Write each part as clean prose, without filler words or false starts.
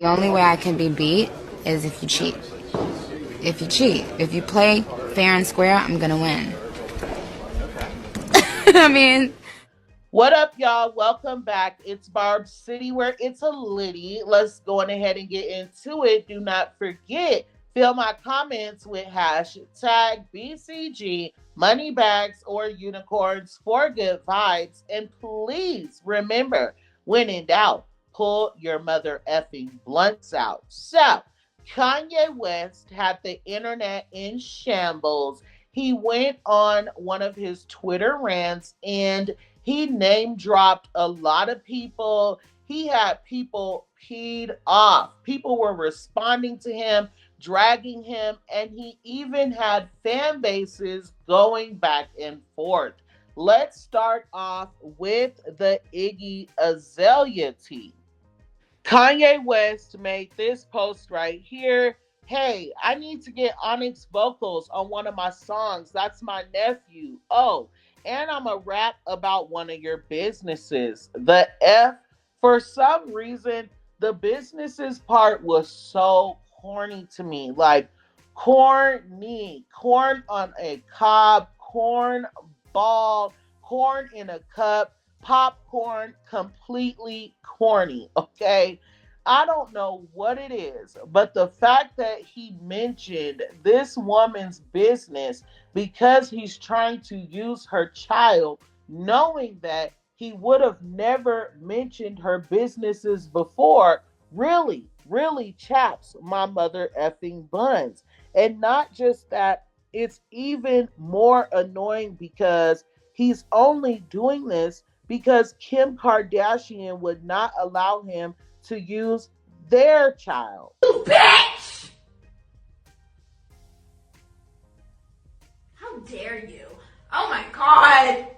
The only way I can be beat is if you cheat. If you cheat. If you play fair and square, I'm going to win. I mean... What up, y'all? Welcome back. It's Barb City where it's a litty. Let's go on ahead and get into it. Do not forget, fill my comments with hashtag BCG, money bags or unicorns for good vibes. And please remember, when in doubt, pull your mother effing blunts out. So, Kanye West had the internet in shambles. He went on one of his Twitter rants and he name dropped a lot of people. He had people peed off. People were responding to him, dragging him, and he even had fan bases going back and forth. Let's start off with the Iggy Azalea tea. Kanye West made this post right here. Hey, I need to get Onyx vocals on one of my songs. That's my nephew. Oh, and I'm a rap about one of your businesses. The F, for some reason, the businesses part was so corny to me. Like corny, corn on a cob, corn ball, corn in a cup, popcorn, completely corny. Okay. I don't know what it is, but the fact that he mentioned this woman's business because he's trying to use her child, knowing that he would have never mentioned her businesses before, really, really chaps my mother effing buns. And not just that, it's even more annoying because he's only doing this because Kim Kardashian would not allow him to use their child. You bitch! How dare you? Oh my god!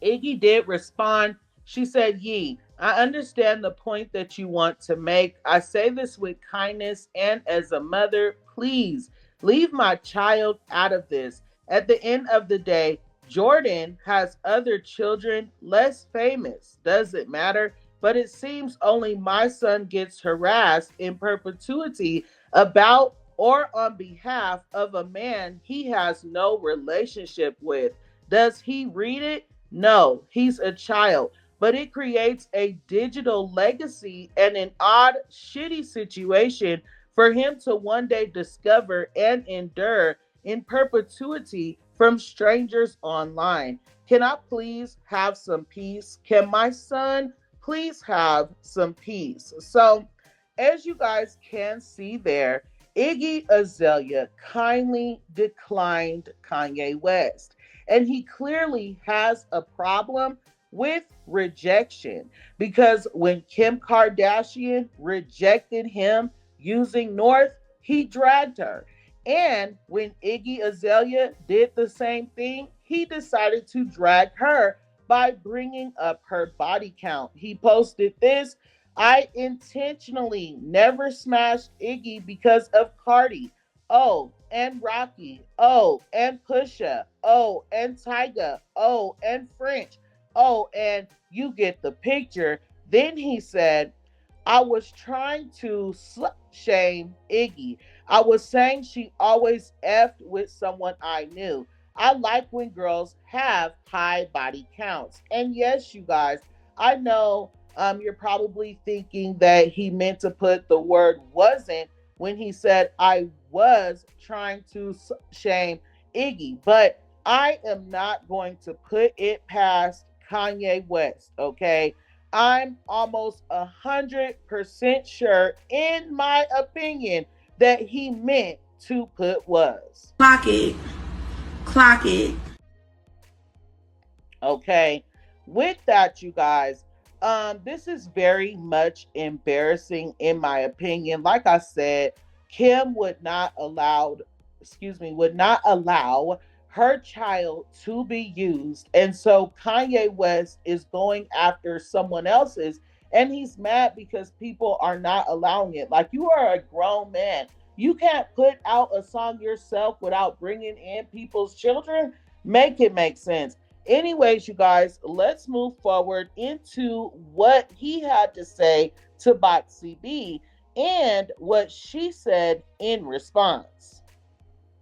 Iggy did respond. She said, Yee, I understand the point that you want to make. I say this with kindness and as a mother, please leave my child out of this. At the end of the day, Jordan has other children less famous. Does it matter? But it seems only my son gets harassed in perpetuity about or on behalf of a man he has no relationship with. Does he read it? No, he's a child. But it creates a digital legacy and an odd, shitty situation for him to one day discover and endure in perpetuity from strangers online. Can I please have some peace? Can my son please have some peace? So, as you guys can see there, Iggy Azalea kindly declined Kanye West. And he clearly has a problem with rejection because when Kim Kardashian rejected him using North, he dragged her. And when Iggy Azalea did the same thing, he decided to drag her by bringing up her body count. He posted this: I intentionally never smashed Iggy because of Cardi. Oh, and Rocky. Oh, and Pusha. Oh, and Tyga. Oh, and French. Oh, and you get the picture. Then he said, I was trying to slut shame Iggy. I was saying she always effed with someone I knew. I like when girls have high body counts. And yes, you guys, I know you're probably thinking that he meant to put the word wasn't when he said I was trying to shame Iggy. But I am not going to put it past Kanye West, okay? I'm almost 100% sure, in my opinion, that he meant to put was. Clock it. Clock it. Okay. With that, you guys, this is very much embarrassing in my opinion. Like I said, Kim would not allow her child to be used. And so Kanye West is going after someone else's, and he's mad because people are not allowing it. Like, you are a grown man. You can't put out a song yourself without bringing in people's children. Make it make sense. Anyways, you guys, let's move forward into what he had to say to Doechii B and what she said in response.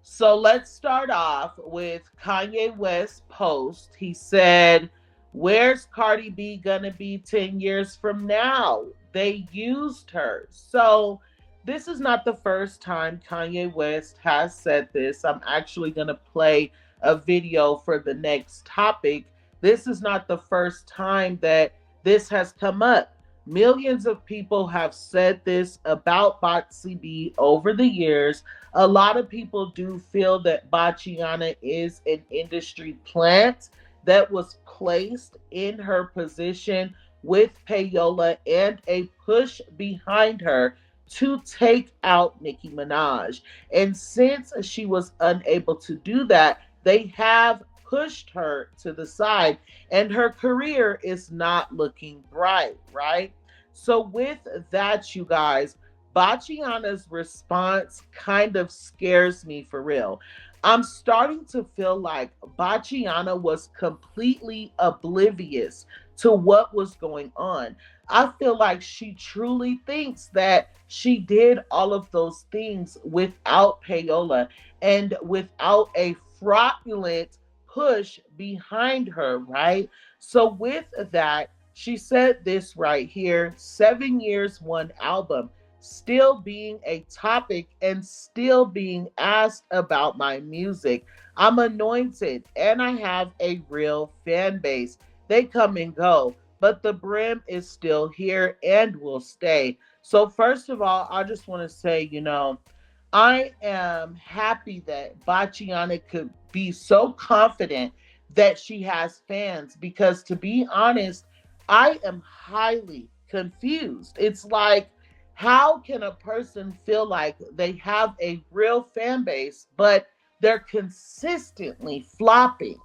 So let's start off with Kanye West's post. He said, "Where's Cardi B gonna be 10 years from now? They used her." So this is not the first time Kanye West has said this. I'm actually gonna play a video for the next topic. This is not the first time that this has come up. Millions of people have said this about Doechii B over the years. A lot of people do feel that Doechii is an industry plant that was placed in her position with payola and a push behind her to take out Nicki Minaj. And since she was unable to do that, they have pushed her to the side, and her career is not looking bright, right? So with that, you guys, Bachiana's response kind of scares me for real. I'm starting to feel like Bachiana was completely oblivious to what was going on. I feel like she truly thinks that she did all of those things without payola and without a fraudulent push behind her, right? So with that, she said this right here: 7 years, one album, still being a topic and still being asked about my music. I'm anointed and I have a real fan base. They come and go, but the brim is still here and will stay. So, first of all, I just want to say, I am happy that Bachiana could be so confident that she has fans, because to be honest, I am highly confused. It's like, how can a person feel like they have a real fan base, but they're consistently flopping?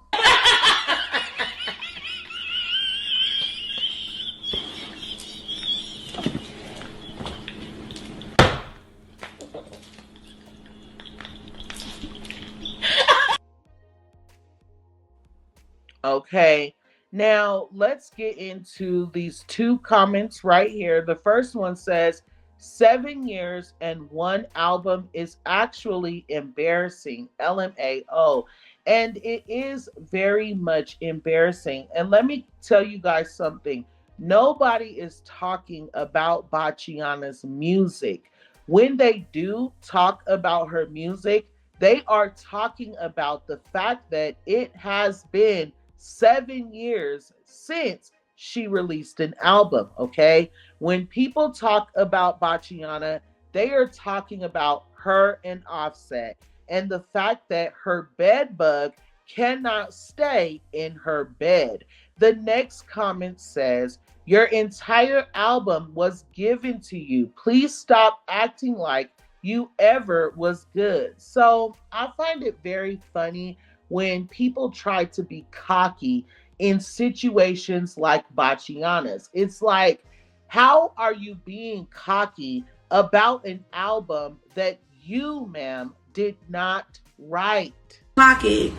Okay, now let's get into these two comments right here. The first one says, 7 years and one album is actually embarrassing. LMAO. And it is very much embarrassing. And let me tell you guys something. Nobody is talking about Bachiana's music. When they do talk about her music, they are talking about the fact that it has been 7 years since she released an album, okay? When people talk about Bachiana, they are talking about her and Offset and the fact that her bed bug cannot stay in her bed. The next comment says, "Your entire album was given to you. Please stop acting like you ever was good." So I find it very funny when people try to be cocky in situations like Bachiana's. It's like, how are you being cocky about an album that you, ma'am, did not write? Clock it.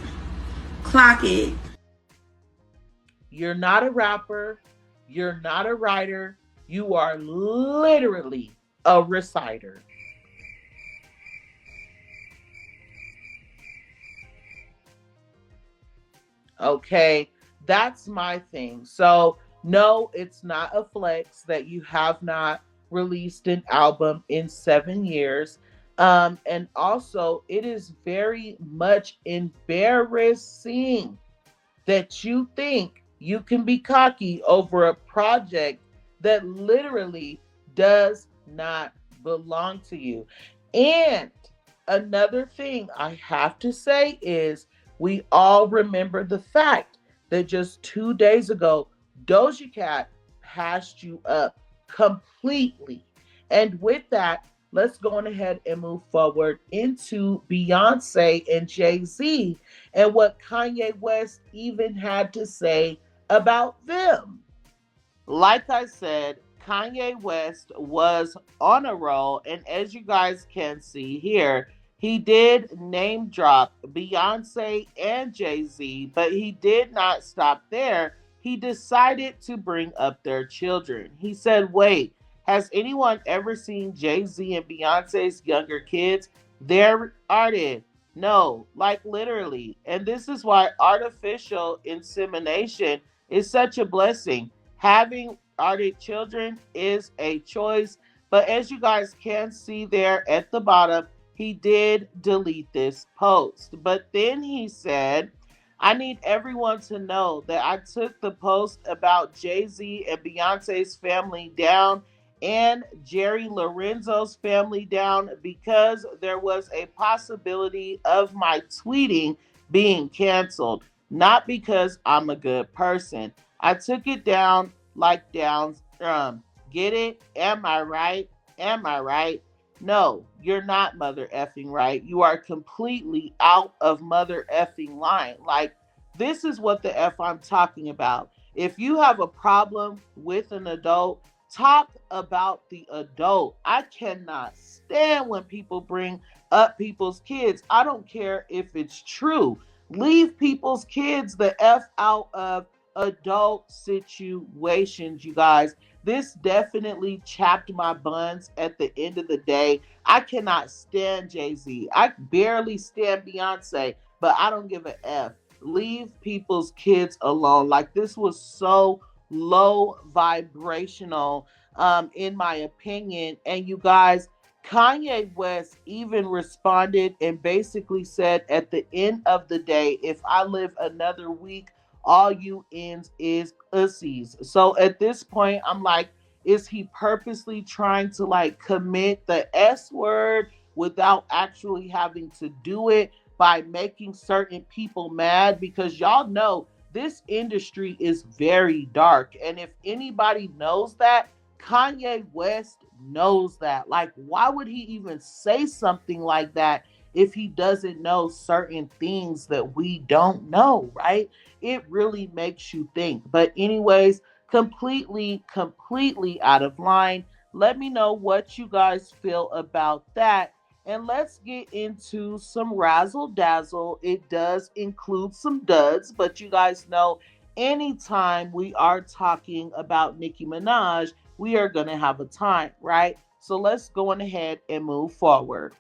Clock it. You're not a rapper. You're not a writer. You are literally a reciter. Okay, that's my thing. So, no, it's not a flex that you have not released an album in 7 years. And also, it is very much embarrassing that you think you can be cocky over a project that literally does not belong to you. And another thing I have to say is, we all remember the fact that just 2 days ago, Doja Cat passed you up completely. And with that, let's go on ahead and move forward into Beyonce and Jay-Z and what Kanye West even had to say about them. Like I said, Kanye West was on a roll, and as you guys can see here, He did name drop Beyonce and Jay-Z, but he did not stop there. He decided to bring up their children. He said, wait, has anyone ever seen Jay-Z and Beyonce's younger kids? There are they. No, like literally. And this is why artificial insemination is such a blessing. Having arted children is a choice. But as you guys can see there at the bottom, he did delete this post. But then he said, I need everyone to know that I took the post about Jay-Z and Beyonce's family down and Jerry Lorenzo's family down because there was a possibility of my tweeting being canceled, not because I'm a good person. I took it down like Down's drum. Get it? Am I right? Am I right? No, you're not mother effing right. You are completely out of mother effing line. Like, this is what the F I'm talking about. If you have a problem with an adult, talk about the adult. I cannot stand when people bring up people's kids. I don't care if it's true. Leave people's kids the F out of adult situations, you guys. This definitely chapped my buns at the end of the day. I cannot stand Jay-Z. I barely stand Beyonce, but I don't give a F. Leave people's kids alone. Like, this was so low vibrational, in my opinion. And you guys, Kanye West even responded and basically said at the end of the day, if I live another week, all you ends is ussies. So at this point, I'm like, is he purposely trying to like commit the S word without actually having to do it by making certain people mad? Because y'all know this industry is very dark. And if anybody knows that, Kanye West knows that. Like, why would he even say something like that if he doesn't know certain things that we don't know, right? It really makes you think. But anyways, completely out of line. Let me know what you guys feel about that. And let's get into some razzle dazzle. It does include some duds, but you guys know anytime we are talking about Nicki Minaj, we are going to have a time, right? So let's go on ahead and move forward.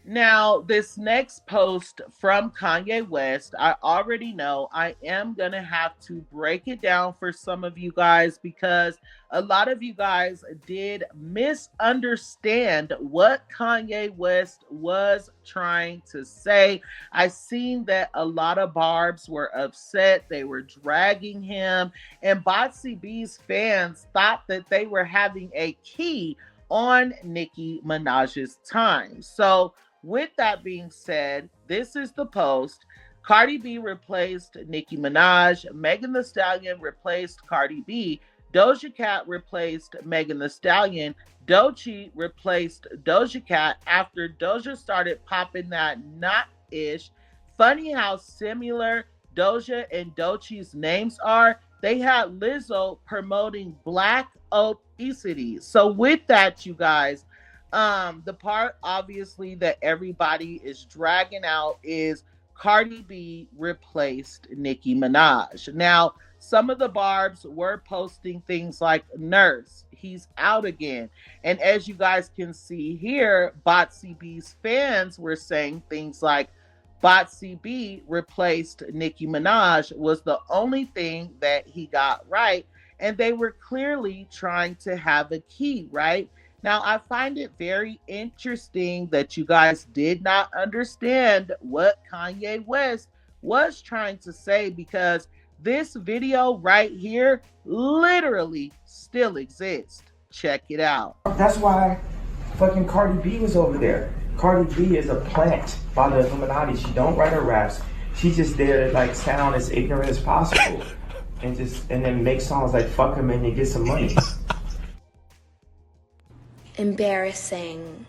Now, this next post from Kanye West, I already know I am going to have to break it down for some of you guys because a lot of you guys did misunderstand what Kanye West was trying to say. I seen that a lot of Barbs were upset. They were dragging him, and Doechii B's fans thought that they were having a key on Nicki Minaj's time. So, with that being said, this is the post. Cardi B replaced Nicki Minaj. Megan Thee Stallion replaced Cardi B. Doja Cat replaced Megan Thee Stallion. Doechii replaced Doja Cat after Doja started popping that not-ish. Funny how similar Doja and Doechii's names are. They had Lizzo promoting black obesity. So with that, you guys, the part obviously that everybody is dragging out is Cardi B replaced Nicki Minaj. Now, some of the Barbs were posting things like, nurse, he's out again. And as you guys can see here, Doechii B's fans were saying things like, Doechii B replaced Nicki Minaj was the only thing that he got right. And they were clearly trying to have a key, right? Now, I find it very interesting that you guys did not understand what Kanye West was trying to say because this video right here literally still exists. Check it out. That's why fucking Cardi B was over there. Cardi B is a plant by the Illuminati. She don't write her raps. She's just there to like sound as ignorant as possible and then make songs like fuck him and you get some money. Embarrassing.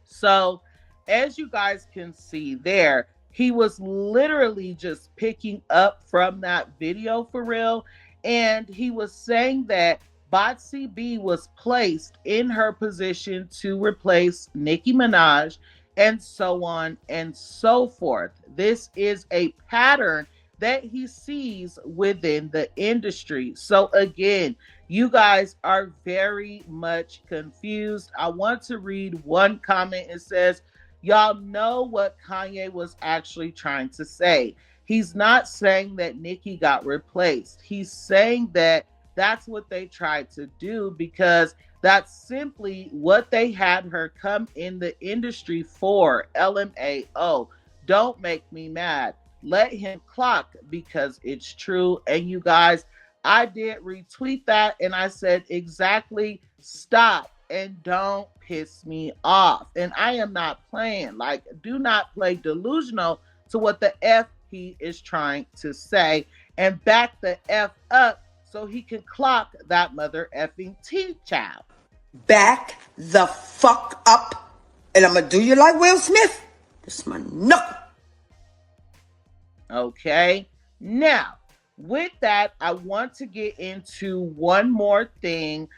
So, as you guys can see there, he was literally just picking up from that video for real. And he was saying that Doechii B was placed in her position to replace Nicki Minaj, and so on and so forth. This is a pattern that he sees within the industry. So again, you guys are very much confused. I want to read one comment. It says, y'all know what Kanye was actually trying to say. He's not saying that Nicki got replaced. He's saying that that's what they tried to do because that's simply what they had her come in the industry for. LMAO. Don't make me mad. Let him clock because it's true. And you guys, I did retweet that and I said exactly, stop and don't piss me off. And I am not playing. Like, do not play delusional to what the F he is trying to say, and back the F up so he can clock that mother effing T-child. Back the fuck up, and I'm gonna do you like Will Smith. This is my knuckle. Okay, now with that, I want to get into one more thing.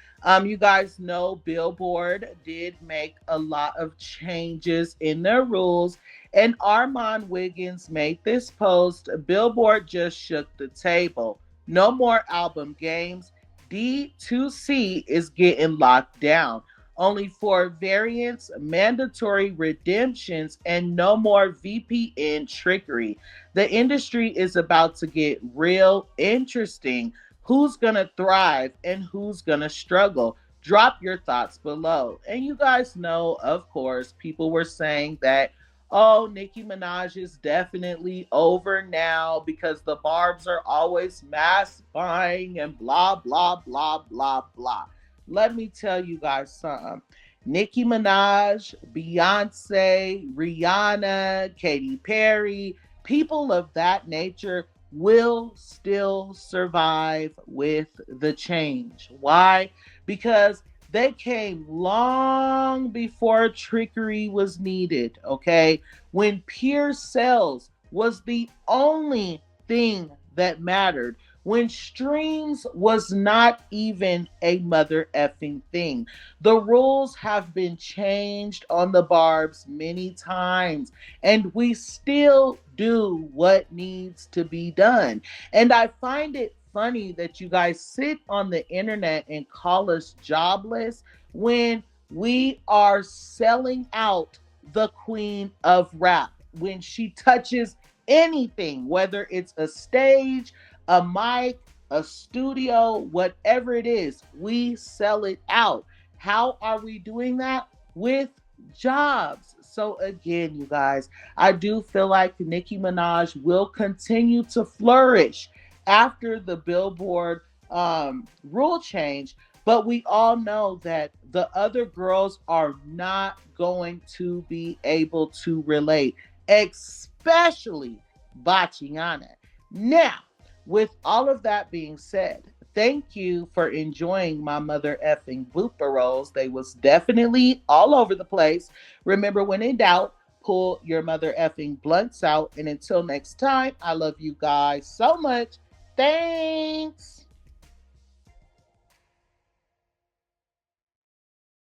You guys know Billboard did make a lot of changes in their rules, and Armand Wiggins made this post. Billboard just shook the table. No more album games. D2C is getting locked down. Only 4 variants, mandatory redemptions, and no more VPN trickery. The industry is about to get real interesting. Who's going to thrive and who's going to struggle? Drop your thoughts below. And you guys know, of course, people were saying that, oh, Nicki Minaj is definitely over now because the Barbs are always mass buying and blah, blah, blah, blah, blah. Let me tell you guys something. Nicki Minaj, Beyonce, Rihanna, Katy Perry, people of that nature will still survive with the change. Why? Because they came long before trickery was needed, okay? When pure sales was the only thing that mattered. When streams was not even a mother effing thing. The rules have been changed on the Barbs many times, and we still do what needs to be done. And I find it funny that you guys sit on the internet and call us jobless when we are selling out the queen of rap. When she touches anything, whether it's a stage, a mic, a studio, whatever it is, we sell it out. How are we doing that? With jobs. So again, you guys, I do feel like Nicki Minaj will continue to flourish after the Billboard rule change, but we all know that the other girls are not going to be able to relate, especially Bachiana. Now, with all of that being said, thank you for enjoying my mother effing blooper rolls. They was definitely all over the place. Remember, when in doubt, pull your mother effing blunts out. And until next time, I love you guys so much. Thanks.